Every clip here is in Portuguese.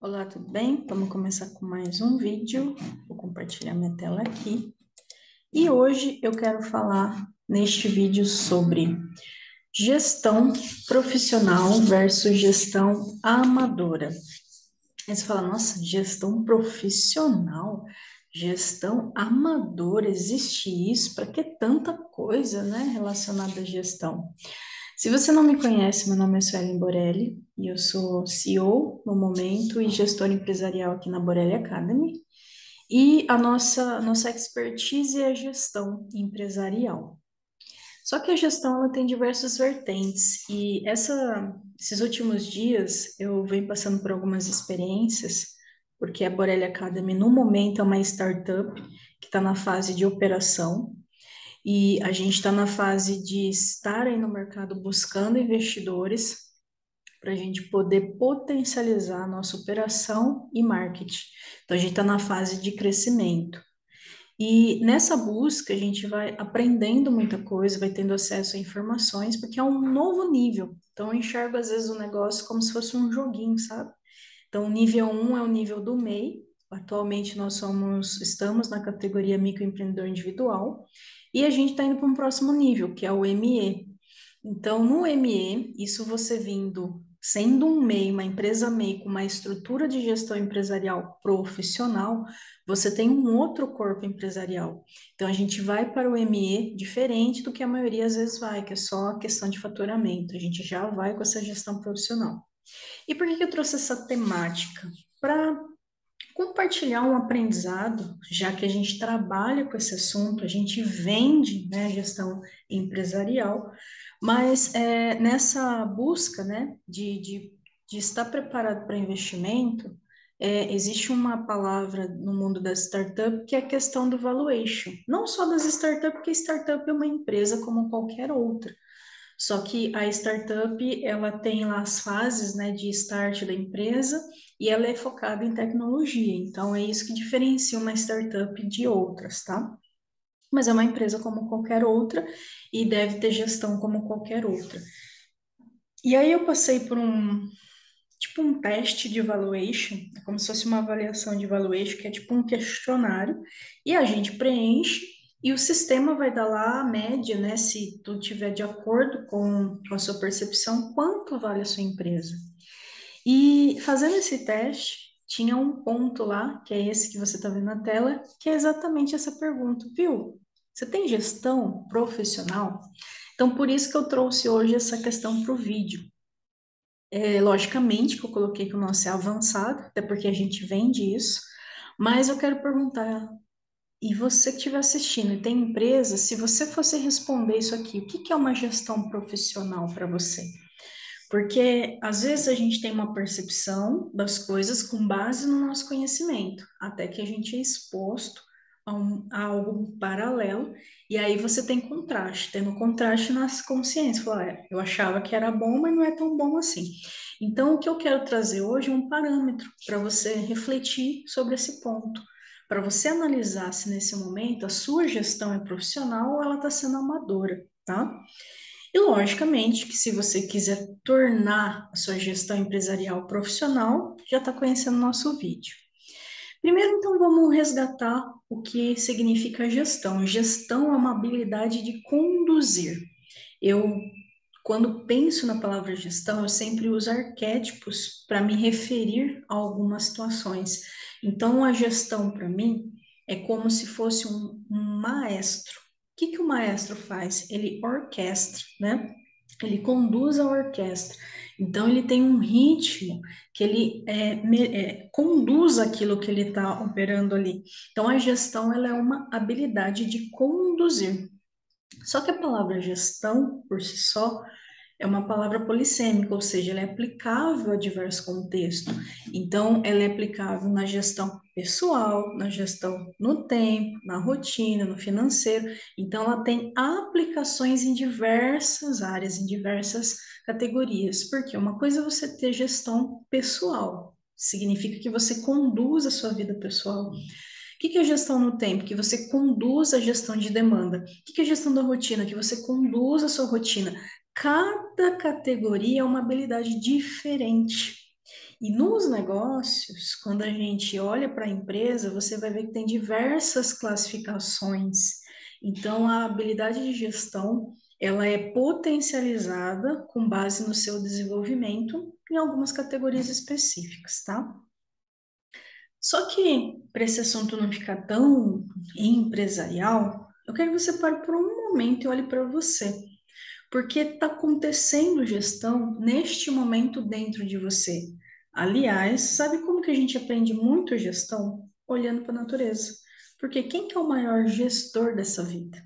Olá, tudo bem? Vamos começar com mais um vídeo. Vou compartilhar minha tela aqui. E hoje eu quero falar neste vídeo sobre gestão profissional versus gestão amadora. Aí você fala, nossa, gestão profissional, gestão amadora, existe isso? Para que tanta coisa, né, relacionada à gestão? Se você não me conhece, meu nome é Suelen Borelli e eu sou CEO no momento e gestora empresarial aqui na Borelli Academy. E a nossa expertise é a gestão empresarial. Só que a gestão ela tem diversas vertentes e esses últimos dias eu venho passando por algumas experiências, porque a Borelli Academy no momento é uma startup que está na fase de operação. E a gente está na fase de estar aí no mercado buscando investidores para a gente poder potencializar a nossa operação e marketing. Então, a gente está na fase de crescimento. E nessa busca, a gente vai aprendendo muita coisa, vai tendo acesso a informações, porque é um novo nível. Então, eu enxergo, às vezes, o negócio como se fosse um joguinho, sabe? Então, o nível um é o nível do MEI. Atualmente, estamos na categoria microempreendedor individual. E a gente está indo para um próximo nível, que é o ME. Então, no ME, isso você vindo, sendo um MEI, uma empresa MEI com uma estrutura de gestão empresarial profissional, você tem um outro corpo empresarial. Então, a gente vai para o ME diferente do que a maioria às vezes vai, que é só a questão de faturamento. A gente já vai com essa gestão profissional. E por que que eu trouxe essa temática? Para compartilhar um aprendizado, já que a gente trabalha com esse assunto, a gente vende, né, gestão empresarial, mas nessa busca, né, de estar preparado para investimento, existe uma palavra no mundo da startup que é a questão do valuation. Não só das startups, porque startup é uma empresa como qualquer outra. Só que a startup, ela tem lá as fases, né, de start da empresa e ela é focada em tecnologia. Então, é isso que diferencia uma startup de outras, tá? Mas é uma empresa como qualquer outra e deve ter gestão como qualquer outra. E aí eu passei por tipo um teste de valuation, é como se fosse uma avaliação de valuation, que é tipo um questionário, e a gente preenche e o sistema vai dar lá a média, né, se tu tiver de acordo com a sua percepção, quanto vale a sua empresa. E fazendo esse teste, tinha um ponto lá, que é esse que você está vendo na tela, que é exatamente essa pergunta, viu? Você tem gestão profissional? Então, por isso que eu trouxe hoje essa questão para o vídeo. Logicamente que eu coloquei que o nosso é avançado, até porque a gente vende isso, mas eu quero perguntar, e você que estiver assistindo e tem empresa, se você fosse responder isso aqui, o que que é uma gestão profissional para você? Porque às vezes a gente tem uma percepção das coisas com base no nosso conhecimento, até que a gente é exposto a algo paralelo, e aí você tem contraste, tendo contraste nas consciências. Falar, eu achava que era bom, mas não é tão bom assim. Então, o que eu quero trazer hoje é um parâmetro para você refletir sobre esse ponto, para você analisar se nesse momento a sua gestão é profissional ou ela está sendo amadora, tá? E logicamente que se você quiser tornar a sua gestão empresarial profissional, já está conhecendo o nosso vídeo. Primeiro, então, vamos resgatar o que significa gestão. Gestão é uma habilidade de conduzir. Eu, quando penso na palavra gestão, eu sempre uso arquétipos para me referir a algumas situações. Então, a gestão, para mim, é como se fosse um maestro. O que que o maestro faz? Ele orquestra, né? Ele conduz a orquestra. Então, ele tem um ritmo que ele conduz aquilo que ele está operando ali. Então, a gestão ela é uma habilidade de conduzir. Só que a palavra gestão, por si só, é uma palavra polissêmica, ou seja, ela é aplicável a diversos contextos. Então, ela é aplicável na gestão pessoal, na gestão no tempo, na rotina, no financeiro. Então, ela tem aplicações em diversas áreas, em diversas categorias. Porque uma coisa é você ter gestão pessoal, significa que você conduz a sua vida pessoal. O que que é gestão no tempo? Que você conduz a gestão de demanda. O que que é gestão da rotina? Que você conduz a sua rotina. Cada categoria é uma habilidade diferente. E nos negócios, quando a gente olha para a empresa, você vai ver que tem diversas classificações. Então, a habilidade de gestão, ela é potencializada com base no seu desenvolvimento em algumas categorias específicas, tá? Só que, para esse assunto não ficar tão empresarial, eu quero que você pare por um momento e olhe para você. Porque está acontecendo gestão neste momento dentro de você. Aliás, sabe como que a gente aprende muito gestão? Olhando para a natureza. Porque quem que é o maior gestor dessa vida?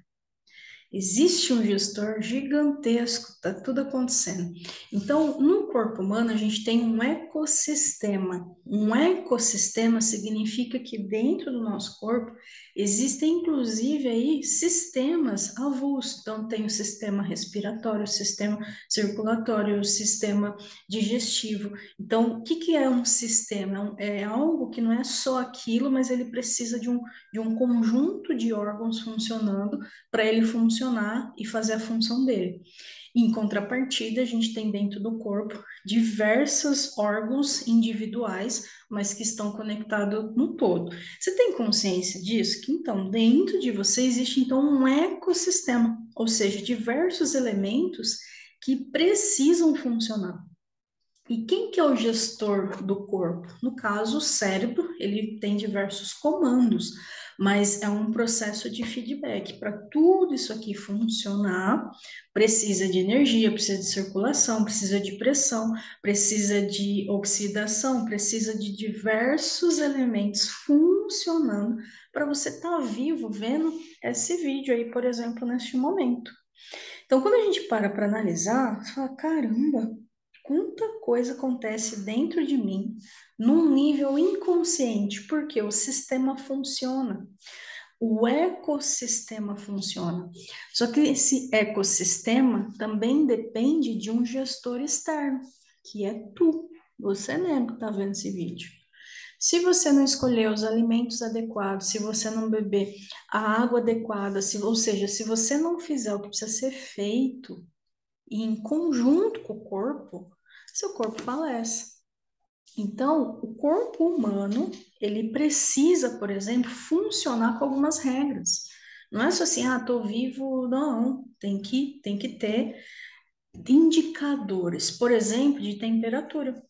Existe um gestor gigantesco, está tudo acontecendo. Então, no corpo humano, a gente tem um ecossistema. Um ecossistema significa que dentro do nosso corpo existem, inclusive, aí sistemas avulsos. Então, tem o sistema respiratório, o sistema circulatório, o sistema digestivo. Então, o que que é um sistema? É algo que não é só aquilo, mas ele precisa de um conjunto de órgãos funcionando para ele funcionar e fazer a função dele. Em contrapartida, a gente tem dentro do corpo diversos órgãos individuais, mas que estão conectados no todo. Você tem consciência disso? Que então, dentro de você existe então um ecossistema, ou seja, diversos elementos que precisam funcionar. E quem que é o gestor do corpo? No caso, o cérebro, ele tem diversos comandos, mas é um processo de feedback. Para tudo isso aqui funcionar, precisa de energia, precisa de circulação, precisa de pressão, precisa de oxidação, precisa de diversos elementos funcionando para você estar vivo vendo esse vídeo aí, por exemplo, neste momento. Então, quando a gente para analisar, você fala, caramba, quanta coisa acontece dentro de mim num nível inconsciente, porque o sistema funciona, o ecossistema funciona. Só que esse ecossistema também depende de um gestor externo, que é tu, você mesmo que está vendo esse vídeo. Se você não escolher os alimentos adequados, se você não beber a água adequada, ou seja, se você não fizer o que precisa ser feito, e em conjunto com o corpo, seu corpo falece. Então, o corpo humano, ele precisa, por exemplo, funcionar com algumas regras. Não é só assim, tô vivo, não. Tem que ter indicadores, por exemplo, de temperatura.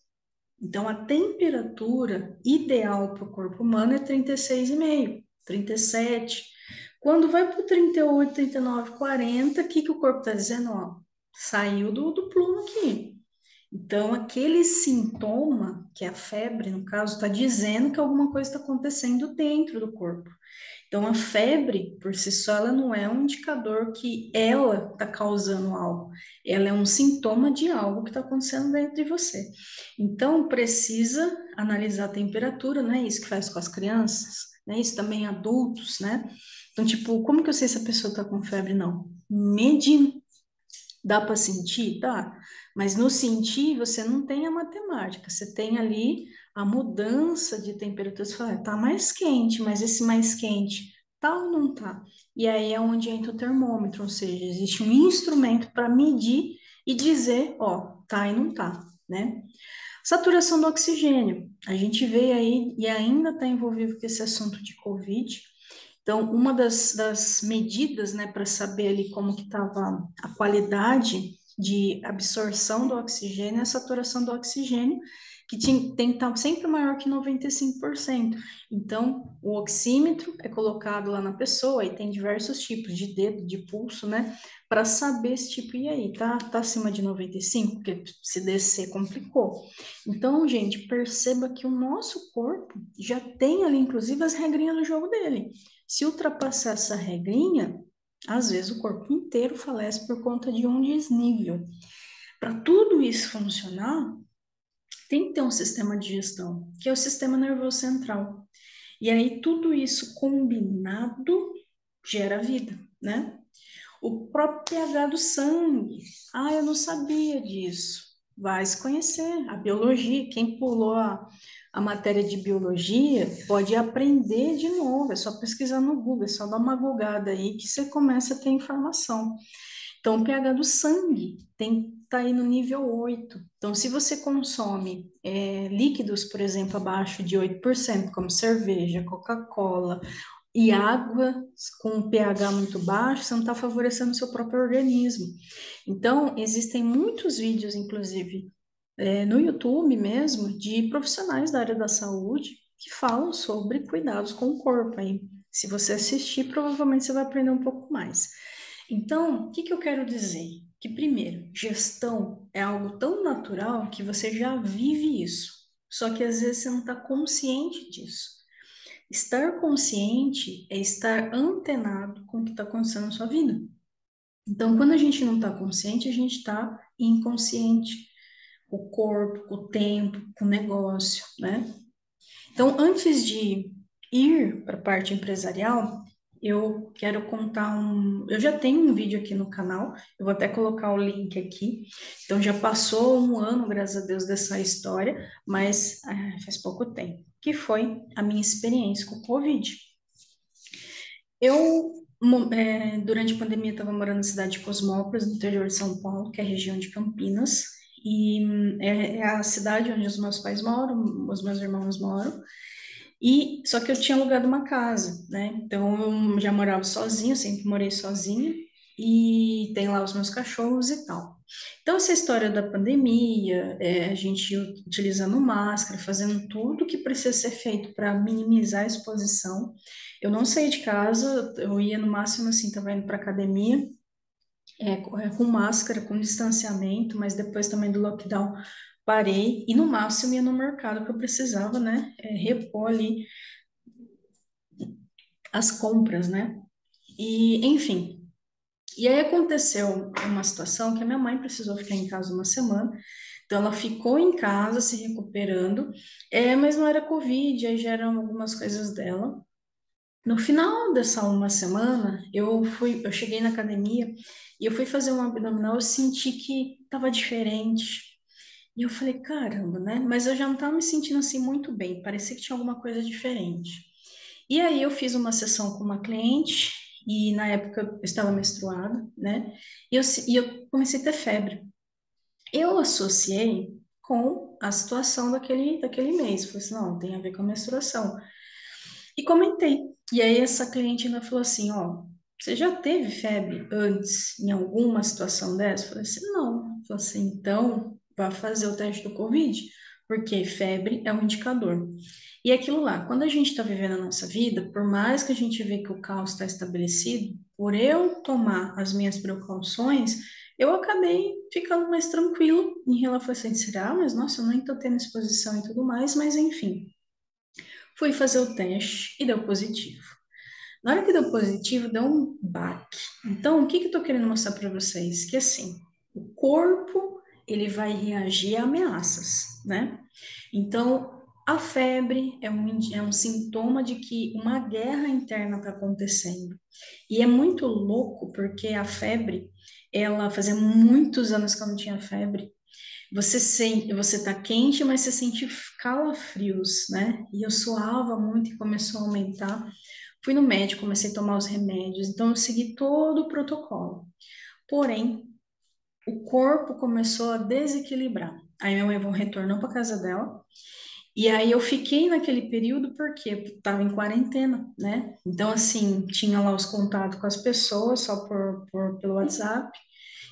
Então, a temperatura ideal para o corpo humano é 36,5, 37. Quando vai para o 38, 39, 40, o que que o corpo está dizendo? Ó, saiu do plumo aqui. Então, aquele sintoma, que é a febre, no caso, está dizendo que alguma coisa está acontecendo dentro do corpo. Então, a febre, por si só, ela não é um indicador que ela está causando algo. Ela é um sintoma de algo que está acontecendo dentro de você. Então, precisa analisar a temperatura, né? Isso que faz com as crianças, né? Isso também adultos, né? Então, tipo, como que eu sei se a pessoa está com febre? Não. Medindo. Dá para sentir? Dá. Mas no sentir, você não tem a matemática, você tem ali a mudança de temperatura. Você fala, tá mais quente, mas esse mais quente tá ou não tá? E aí é onde entra o termômetro, ou seja, existe um instrumento para medir e dizer, ó, tá e não tá, né? Saturação do oxigênio. A gente vê aí e ainda está envolvido com esse assunto de Covid. Então, uma das medidas, né, para saber ali como que estava a qualidade de absorção do oxigênio é a saturação do oxigênio, que tem que estar sempre maior que 95%. Então, o oxímetro é colocado lá na pessoa e tem diversos tipos de dedo, de pulso, né, para saber esse tipo, e aí, tá acima de 95? Porque se descer, complicou. Então, gente, perceba que o nosso corpo já tem ali, inclusive, as regrinhas do jogo dele. Se ultrapassar essa regrinha, às vezes o corpo inteiro falece por conta de um desnível. Para tudo isso funcionar, tem que ter um sistema de gestão, que é o sistema nervoso central. E aí tudo isso combinado gera vida, né? O próprio pH do sangue. Eu não sabia disso. Vai se conhecer a biologia. Quem pulou a matéria de biologia pode aprender de novo. É só pesquisar no Google, é só dar uma googada aí que você começa a ter informação. Então, o pH do sangue tem está aí no nível 8. Então, se você consome líquidos, por exemplo, abaixo de 8%, como cerveja, Coca-Cola e água com um pH muito baixo, você não está favorecendo o seu próprio organismo. Então, existem muitos vídeos, inclusive, no YouTube mesmo, de profissionais da área da saúde que falam sobre cuidados com o corpo. Aí, se você assistir, provavelmente você vai aprender um pouco mais. Então, o que que eu quero dizer? Que, primeiro, gestão é algo tão natural que você já vive isso. Só que às vezes você não está consciente disso. Estar consciente é estar antenado com o que está acontecendo na sua vida. Então, quando a gente não está consciente, a gente está inconsciente. Com o corpo, com o tempo, com o negócio, né? Então, antes de ir para a parte empresarial, eu quero contar um. Eu já tenho um vídeo aqui no canal, eu vou até colocar o link aqui. Então, já passou um ano, graças a Deus, dessa história, mas faz pouco tempo, que foi a minha experiência com o Covid. Durante a pandemia, estava morando na cidade de Cosmópolis, no interior de São Paulo, que é a região de Campinas, e é a cidade onde os meus pais moram, os meus irmãos moram. E só que eu tinha alugado uma casa, né? Então eu já morava sozinha, sempre morei sozinha e tem lá os meus cachorros e tal. Então essa história da pandemia, a gente utilizando máscara, fazendo tudo que precisa ser feito para minimizar a exposição. Eu não saí de casa, eu ia no máximo assim, tava indo para academia, com máscara, com distanciamento, mas depois também do lockdown parei e no máximo ia no mercado que eu precisava, né? Repor ali as compras, né? E, enfim. E aí aconteceu uma situação que a minha mãe precisou ficar em casa uma semana, então ela ficou em casa se recuperando, mas não era Covid, aí já eram algumas coisas dela. No final dessa uma semana, eu cheguei na academia e eu fui fazer um abdominal, eu senti que estava diferente. E eu falei, caramba, né? Mas eu já não estava me sentindo assim muito bem, parecia que tinha alguma coisa diferente. E aí eu fiz uma sessão com uma cliente e na época eu estava menstruada, né? E eu comecei a ter febre. Eu associei com a situação daquele mês. Falei assim, não, tem a ver com a menstruação. E comentei. E aí essa cliente ainda falou assim, ó, você já teve febre antes em alguma situação dessa? Eu falei assim, não. Ela falou assim, então vá fazer o teste do Covid, porque febre é um indicador. E é aquilo lá, quando a gente está vivendo a nossa vida, por mais que a gente vê que o caos está estabelecido, por eu tomar as minhas precauções, eu acabei ficando mais tranquilo em relação a assim, será? Mas nossa, eu nem estou tendo exposição e tudo mais, mas enfim. Fui fazer o teste e deu positivo. Na hora que deu positivo, deu um baque. Então, o que que eu tô querendo mostrar para vocês? Que assim, o corpo, ele vai reagir a ameaças, né? Então, a febre é um sintoma de que uma guerra interna está acontecendo. E é muito louco, porque a febre, ela fazia muitos anos que eu não tinha febre, você tá quente, mas você sente calafrios, né? E eu suava muito e começou a aumentar. Fui no médico, comecei a tomar os remédios, então eu segui todo o protocolo. Porém, o corpo começou a desequilibrar. Aí minha mãe retornou para casa dela. E aí eu fiquei naquele período porque estava em quarentena, né? Então, assim, tinha lá os contatos com as pessoas só pelo WhatsApp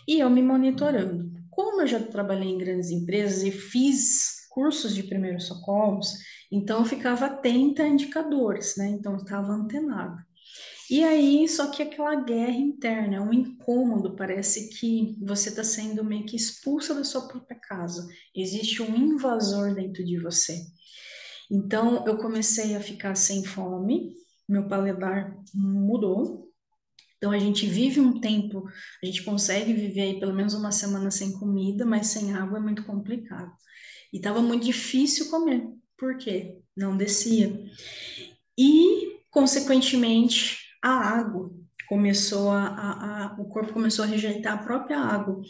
e eu me monitorando. Como eu já trabalhei em grandes empresas e fiz cursos de primeiros socorros, então eu ficava atenta a indicadores, né? Então eu estava antenada. E aí, só que aquela guerra interna, um incômodo, parece que você está sendo meio que expulsa da sua própria casa. Existe um invasor dentro de você. Então eu comecei a ficar sem fome, meu paladar mudou. Então a gente vive um tempo, a gente consegue viver aí pelo menos uma semana sem comida, mas sem água é muito complicado. E estava muito difícil comer. Por quê? Não descia. E, consequentemente, a água o corpo começou a rejeitar a própria água.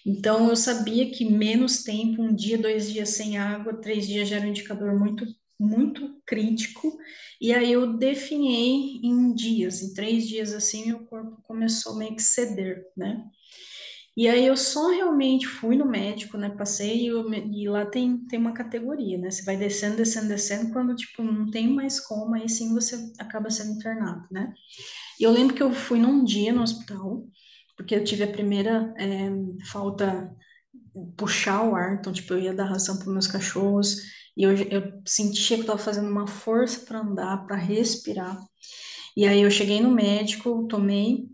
Então, eu sabia que menos tempo, um dia, 2 dias sem água, 3 dias já era um indicador muito, muito crítico. E aí eu definhei em dias, em 3 dias assim, meu corpo começou meio que ceder, né? E aí eu só realmente fui no médico, né? Passei e lá tem uma categoria, né? Você vai descendo, descendo, descendo, quando, tipo, não tem mais como, aí sim você acaba sendo internado, né? E eu lembro que eu fui num dia no hospital, porque eu tive a primeira falta, puxar o ar, então, tipo, eu ia dar ração para meus cachorros, e eu sentia que eu tava fazendo uma força para andar, para respirar. E aí eu cheguei no médico, tomei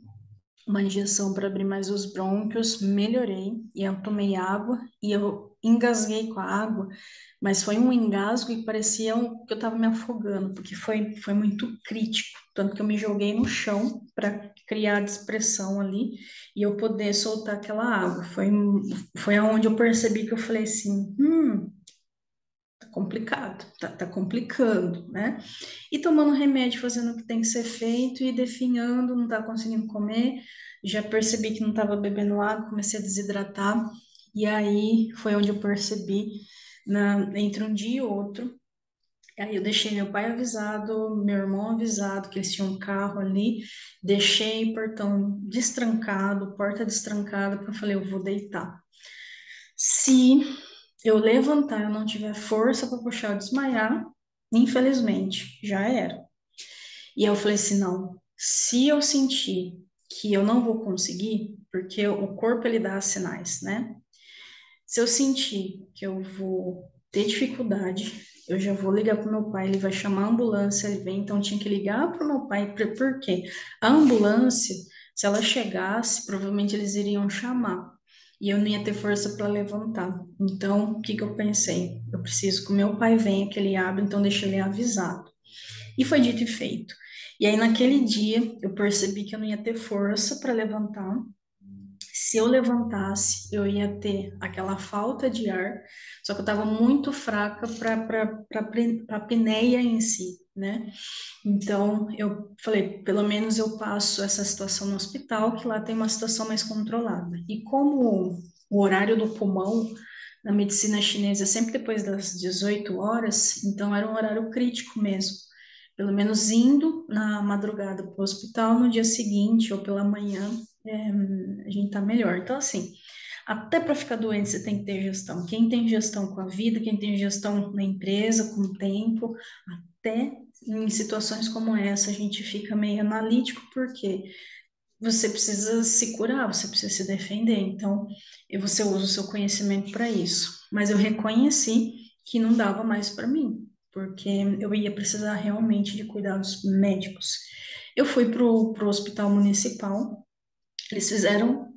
uma injeção para abrir mais os brônquios, melhorei, e eu tomei água, e eu engasguei com a água, mas foi um engasgo e parecia que eu estava me afogando, porque foi muito crítico, tanto que eu me joguei no chão para criar dispersão ali, e eu poder soltar aquela água. Foi aonde eu percebi que eu falei assim, tá complicado, tá complicando, né? E tomando remédio, fazendo o que tem que ser feito e definhando, não tá conseguindo comer. Já percebi que não estava bebendo água, comecei a desidratar. E aí foi onde eu percebi, entre um dia e outro. Aí eu deixei meu pai avisado, meu irmão avisado que eles tinham um carro ali, deixei o portão destrancado, porta destrancada, porque eu falei, eu vou deitar. Se eu levantar, eu não tiver força para puxar, eu desmaiar, infelizmente, já era. E aí eu falei assim, não, se eu sentir que eu não vou conseguir, porque o corpo ele dá sinais, né? Se eu sentir que eu vou ter dificuldade, eu já vou ligar para o meu pai, ele vai chamar a ambulância, ele vem, então tinha que ligar para o meu pai, por quê? A ambulância, se ela chegasse, provavelmente eles iriam chamar. E eu não ia ter força para levantar. Então, o que que eu pensei? Eu preciso que o meu pai venha, que ele abra, então deixa ele avisado. E foi dito e feito. E aí, naquele dia, eu percebi que eu não ia ter força para levantar. Se eu levantasse, eu ia ter aquela falta de ar, só que eu estava muito fraca para a apneia em si, né? Então, eu falei, pelo menos eu passo essa situação no hospital, que lá tem uma situação mais controlada. E como o horário do pulmão na medicina chinesa é sempre depois das 18 horas, então era um horário crítico mesmo. Pelo menos indo na madrugada para o hospital, no dia seguinte ou pela manhã, a gente tá melhor. Então, assim, até para ficar doente você tem que ter gestão. Quem tem gestão com a vida, quem tem gestão na empresa, com o tempo, até em situações como essa, a gente fica meio analítico, porque você precisa se curar, você precisa se defender, então e você usa o seu conhecimento para isso. Mas eu reconheci que não dava mais para mim, porque eu ia precisar realmente de cuidados médicos. Eu fui para o hospital municipal, eles fizeram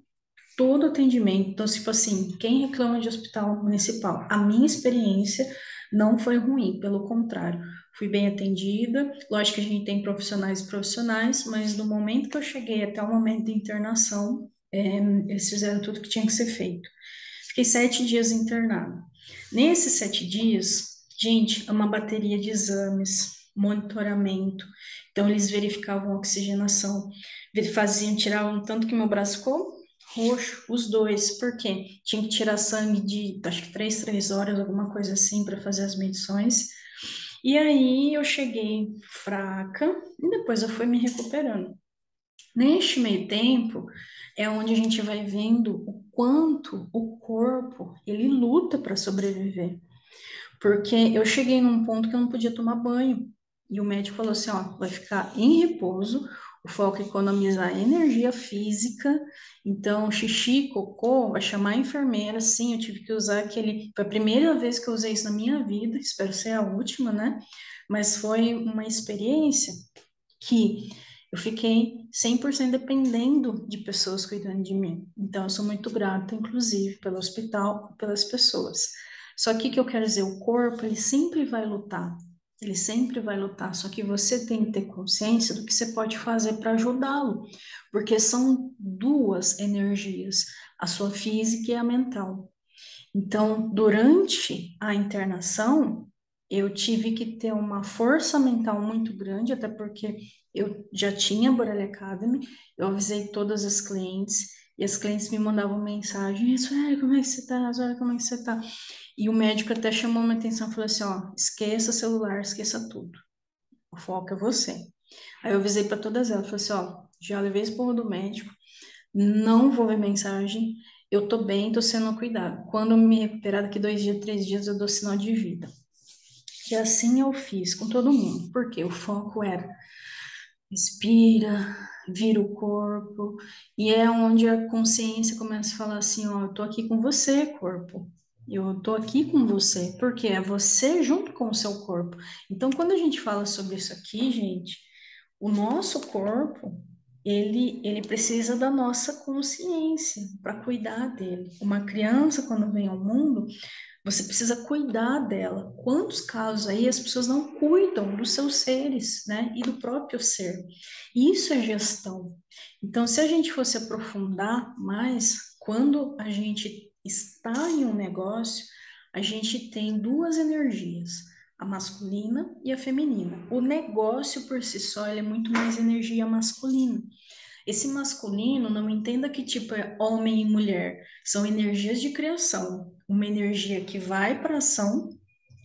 todo atendimento. Então, tipo assim, quem reclama de hospital municipal? A minha experiência não foi ruim, pelo contrário, fui bem atendida. Lógico que a gente tem profissionais e profissionais, mas do momento que eu cheguei até o momento de internação, eles fizeram tudo que tinha que ser feito. Fiquei 7 dias internada. Nesses 7 dias, gente, é uma bateria de exames, monitoramento. Então, eles verificavam a oxigenação, faziam, tiravam tanto que meu braço ficou roxo, os dois, porque tinha que tirar sangue de, acho que 3 horas, alguma coisa assim, para fazer as medições. E aí eu cheguei fraca e depois eu fui me recuperando. Neste meio tempo é onde a gente vai vendo o quanto o corpo ele luta para sobreviver. Porque eu cheguei num ponto que eu não podia tomar banho. E o médico falou assim, ó, vai ficar em repouso, o foco é economizar energia física, então xixi, cocô, vai chamar a enfermeira, sim, eu tive que usar aquele, foi a primeira vez que eu usei isso na minha vida, espero ser a última, né? Mas foi uma experiência que eu fiquei 100% dependendo de pessoas cuidando de mim. Então, eu sou muito grata, inclusive, pelo hospital, pelas pessoas. Só que o que eu quero dizer, o corpo, ele sempre vai lutar. Ele sempre vai lutar, só que você tem que ter consciência do que você pode fazer para ajudá-lo, porque são duas energias, a sua física e a mental. Então, durante a internação, eu tive que ter uma força mental muito grande, até porque eu já tinha a Borelli Academy, eu avisei todas as clientes, e as clientes me mandavam mensagem, Sueli, como é que você tá? Sueli, como é que você tá? E o médico até chamou minha atenção, falou assim, ó, esqueça celular, esqueça tudo, o foco é você. Aí eu avisei para todas elas, falei assim, ó, já levei esse porra do médico, não vou ver mensagem, eu tô bem, tô sendo cuidado. Quando eu me recuperar daqui 2 dias, 3 dias, eu dou sinal de vida. E assim eu fiz com todo mundo, porque o foco era respira, vira o corpo, e é onde a consciência começa a falar assim, ó, eu tô aqui com você, corpo. Eu tô aqui com você, porque é você junto com o seu corpo. Então, quando a gente fala sobre isso aqui, gente, o nosso corpo, ele precisa da nossa consciência para cuidar dele. Uma criança, quando vem ao mundo, você precisa cuidar dela. Quantos casos aí as pessoas não cuidam dos seus seres, né? E do próprio ser. Isso é gestão. Então, se a gente fosse aprofundar mais, quando a gente está em um negócio, a gente tem duas energias, a masculina e a feminina. O negócio por si só, ele é muito mais energia masculina. Esse masculino, não entenda que tipo é homem e mulher, são energias de criação. Uma energia que vai para ação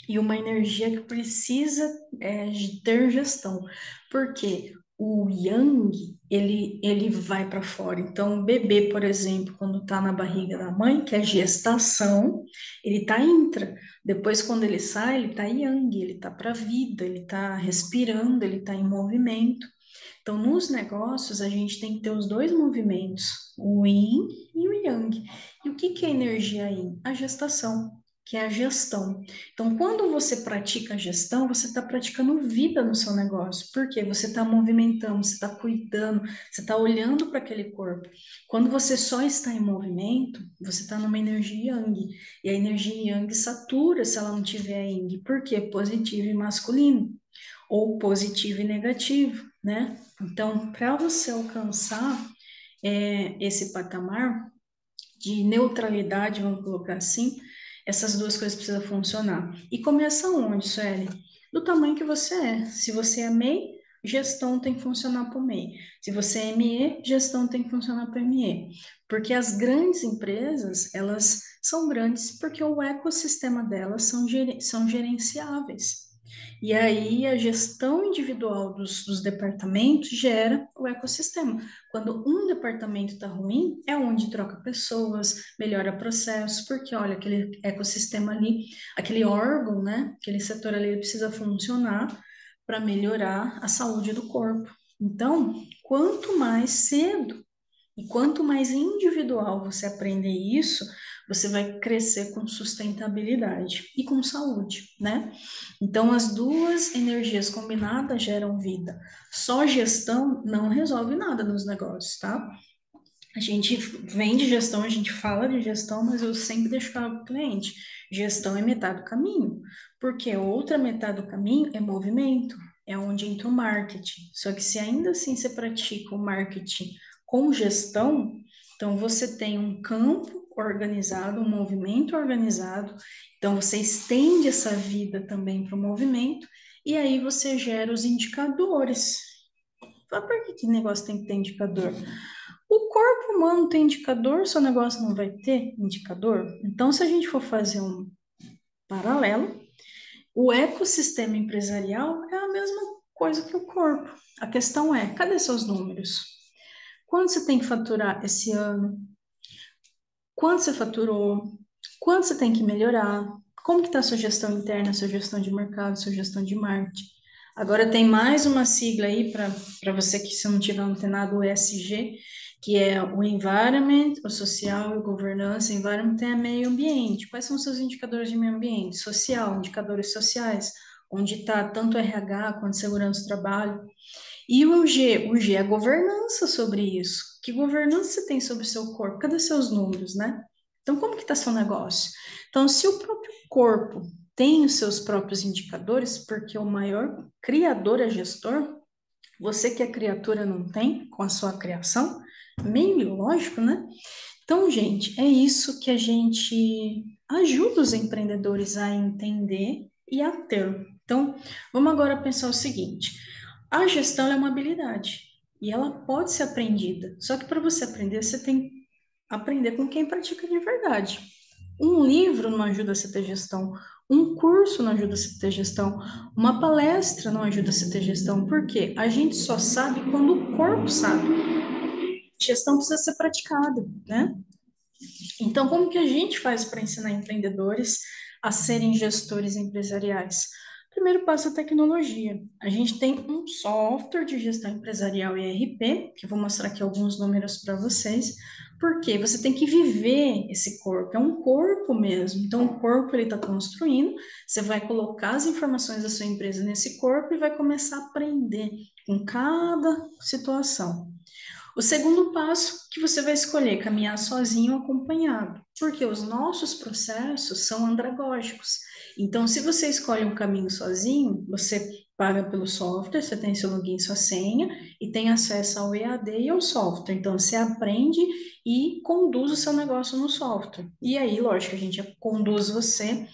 e uma energia que precisa ter gestão. Porque o yang, ele vai para fora. Então, o bebê, por exemplo, quando está na barriga da mãe, que é gestação, ele está intra. Depois, quando ele sai, ele está yang, ele está para a vida, ele está respirando, ele está em movimento. Então, nos negócios, a gente tem que ter os dois movimentos, o yin e o yang. E o que que é energia yin? A gestação, que é a gestão. Então, quando você pratica a gestão, você está praticando vida no seu negócio. Por quê? Você está movimentando, você está cuidando, você está olhando para aquele corpo. Quando você só está em movimento, você está numa energia yang. E a energia yang satura se ela não tiver yin. Por quê? Positivo e masculino ou positivo e negativo, né? Então, para você alcançar esse patamar de neutralidade, vamos colocar assim, essas duas coisas precisam funcionar. E começa onde, Sueli? Do tamanho que você é. Se você é MEI, gestão tem que funcionar para o MEI. Se você é ME, gestão tem que funcionar para o ME. Porque as grandes empresas, elas são grandes porque o ecossistema delas são gerenciáveis. E aí a gestão individual dos departamentos gera o ecossistema. Quando um departamento está ruim, é onde troca pessoas, melhora processos, porque olha, aquele ecossistema ali, aquele órgão, né, aquele setor ali precisa funcionar para melhorar a saúde do corpo. Então, quanto mais cedo e quanto mais individual você aprender isso, você vai crescer com sustentabilidade e com saúde, né? Então, as duas energias combinadas geram vida. Só gestão não resolve nada nos negócios, tá? A gente vende gestão, a gente fala de gestão, mas eu sempre deixo claro para o cliente: gestão é metade do caminho, porque a outra metade do caminho é movimento, é onde entra o marketing. Só que se ainda assim você pratica o marketing com gestão, então você tem um campo organizado, um movimento organizado, então você estende essa vida também para o movimento, e aí você gera os indicadores. Fala, por que que negócio tem que ter indicador? O corpo humano tem indicador, seu negócio não vai ter indicador? Então, se a gente for fazer um paralelo, o ecossistema empresarial é a mesma coisa que o corpo. A questão é, cadê seus números? Quanto você tem que faturar esse ano? Quanto você faturou? Quanto você tem que melhorar? Como que está a sua gestão interna, sua gestão de mercado, sua gestão de marketing? Agora tem mais uma sigla aí para você que se não tiver antenado, o ESG, que é o Environment, o Social e o Governança. Environment é meio ambiente. Quais são os seus indicadores de meio ambiente? Social, indicadores sociais, onde está tanto RH quanto segurança do trabalho. E o G? O G é governança sobre isso. Que governança você tem sobre o seu corpo? Cadê seus números, né? Então, como que está seu negócio? Então, se o próprio corpo tem os seus próprios indicadores, porque o maior criador é gestor, você que é criatura não tem com a sua criação, meio lógico, né? Então, gente, é isso que a gente ajuda os empreendedores a entender e a ter. Então, vamos agora pensar o seguinte: a gestão é uma habilidade e ela pode ser aprendida. Só que para você aprender, você tem que aprender com quem pratica de verdade. Um livro não ajuda você a ter gestão, um curso não ajuda você a ter gestão, uma palestra não ajuda você a ter gestão. Por quê? A gente só sabe quando o corpo sabe. Gestão precisa ser praticada, né? Então, como que a gente faz para ensinar empreendedores a serem gestores empresariais? Primeiro passo é a tecnologia. A gente tem um software de gestão empresarial ERP, que eu vou mostrar aqui alguns números para vocês, porque você tem que viver esse corpo, é um corpo mesmo. Então, o corpo ele está construindo, você vai colocar as informações da sua empresa nesse corpo e vai começar a aprender com cada situação. O segundo passo que você vai escolher caminhar sozinho ou acompanhado, porque os nossos processos são andragógicos. Então, se você escolhe um caminho sozinho, você paga pelo software, você tem seu login, sua senha e tem acesso ao EAD e ao software. Então, você aprende e conduz o seu negócio no software. E aí, lógico, a gente conduz você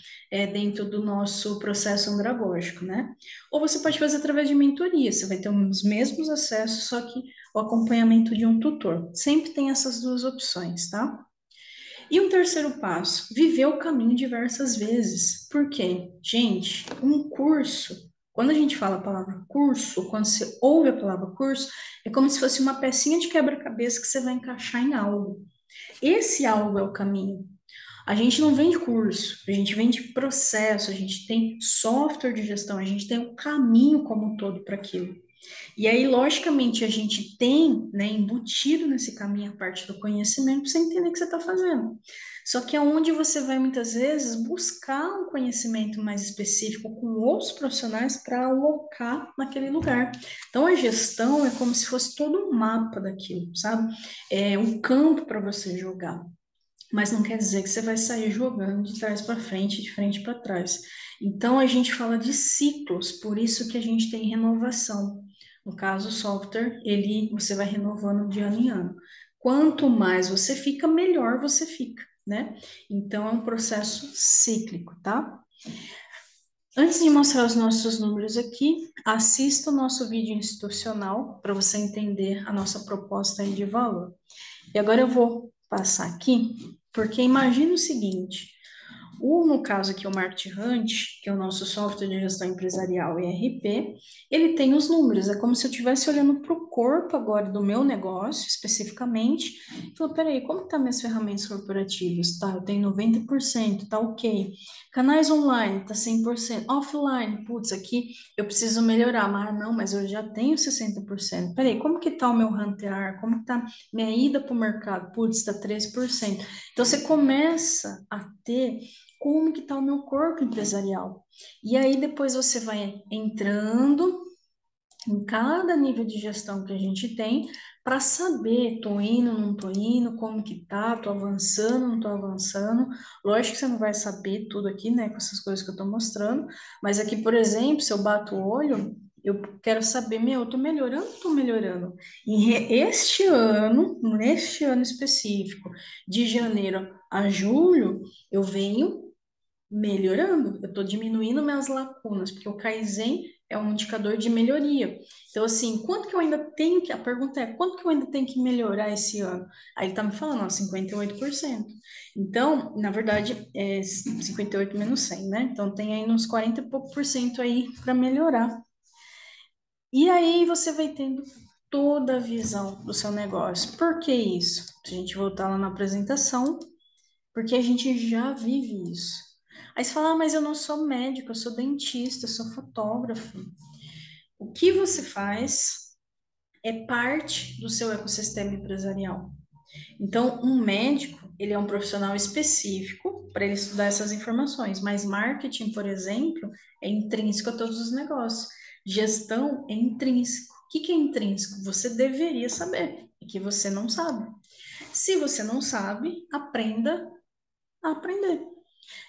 dentro do nosso processo andragógico, né? Ou você pode fazer através de mentoria, você vai ter os mesmos acessos, só que o acompanhamento de um tutor. Sempre tem essas duas opções, tá? E um terceiro passo, viver o caminho diversas vezes. Por quê? Gente, um curso, quando a gente fala a palavra curso, quando você ouve a palavra curso, é como se fosse uma pecinha de quebra-cabeça que você vai encaixar em algo. Esse algo é o caminho. A gente não vende curso, a gente vende processo, a gente tem software de gestão, a gente tem o caminho como um todo para aquilo. E aí, logicamente, a gente tem, né, embutido nesse caminho a parte do conhecimento para você entender o que você está fazendo. Só que aonde você vai muitas vezes buscar um conhecimento mais específico com outros profissionais para alocar naquele lugar. Então, a gestão é como se fosse todo um mapa daquilo, sabe? É um campo para você jogar. Mas não quer dizer que você vai sair jogando de trás para frente, de frente para trás. Então, a gente fala de ciclos, por isso que a gente tem renovação. No caso, o software, você vai renovando de ano em ano. Quanto mais você fica, melhor você fica, né? Então, é um processo cíclico, tá? Antes de mostrar os nossos números aqui, assista o nosso vídeo institucional para você entender a nossa proposta aí de valor. E agora eu vou passar aqui, porque imagina o seguinte, no caso aqui, o Market Hunt, que é o nosso software de gestão empresarial ERP, ele tem os números. É como se eu estivesse olhando para o corpo agora do meu negócio, especificamente, e falando, peraí, como estão minhas ferramentas corporativas? Tá, eu tenho 90%, tá ok. Canais online, tá 100%. Offline, putz, aqui eu preciso melhorar. Mas não, mas eu já tenho 60%. Peraí, como que tá o meu rantear? Como que tá minha ida para o mercado? Putz, tá 13%. Então, você começa a ter como que está o meu corpo empresarial. E aí depois você vai entrando em cada nível de gestão que a gente tem para saber, tô indo, não tô indo, como que tá, tô avançando, não tô avançando. Lógico que você não vai saber tudo aqui, né, com essas coisas que eu tô mostrando, mas aqui, por exemplo, se eu bato o olho, eu quero saber, meu, eu tô melhorando ou tô melhorando? Neste ano específico, de janeiro a julho, eu venho melhorando, eu estou diminuindo minhas lacunas, porque o Kaizen é um indicador de melhoria. Então, assim, quanto que eu ainda tenho que. A pergunta é: quanto que eu ainda tenho que melhorar esse ano? Aí ele está me falando, ó, 58%. Então, na verdade, é 58 menos 100, né? Então, tem aí uns 40 e pouco por cento aí para melhorar. E aí você vai tendo toda a visão do seu negócio. Por que isso? Se a gente voltar lá na apresentação, porque a gente já vive isso. Aí você fala, ah, mas eu não sou médico, eu sou dentista, eu sou fotógrafo. O que você faz é parte do seu ecossistema empresarial. Então, um médico, ele é um profissional específico para ele estudar essas informações, mas marketing, por exemplo, é intrínseco a todos os negócios. Gestão é intrínseco. O que é intrínseco? Você deveria saber, e que você não sabe. Se você não sabe, aprenda a aprender.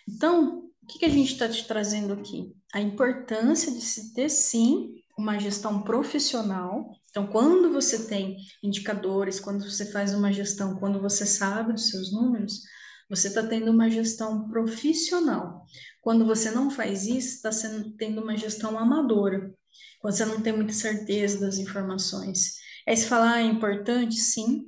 Então, o que que a gente está te trazendo aqui? A importância de se ter, sim, uma gestão profissional. Então, quando você tem indicadores, quando você faz uma gestão, quando você sabe dos seus números, você está tendo uma gestão profissional. Quando você não faz isso, está tendo uma gestão amadora. Quando você não tem muita certeza das informações. Aí você fala, ah, é importante? Sim,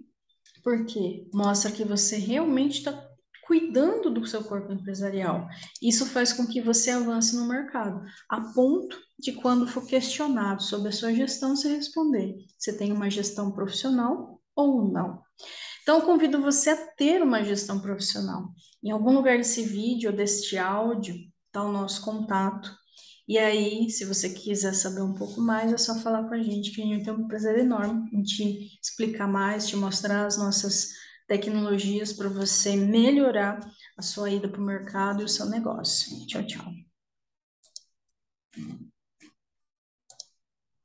porque mostra que você realmente está cuidando do seu corpo empresarial. Isso faz com que você avance no mercado, a ponto de quando for questionado sobre a sua gestão, você responder: você tem uma gestão profissional ou não? Então, eu convido você a ter uma gestão profissional. Em algum lugar desse vídeo ou deste áudio está o nosso contato. E aí, se você quiser saber um pouco mais, é só falar com a gente, que a gente tem um prazer enorme em te explicar mais, te mostrar as nossas tecnologias para você melhorar a sua ida para o mercado e o seu negócio. Tchau, tchau.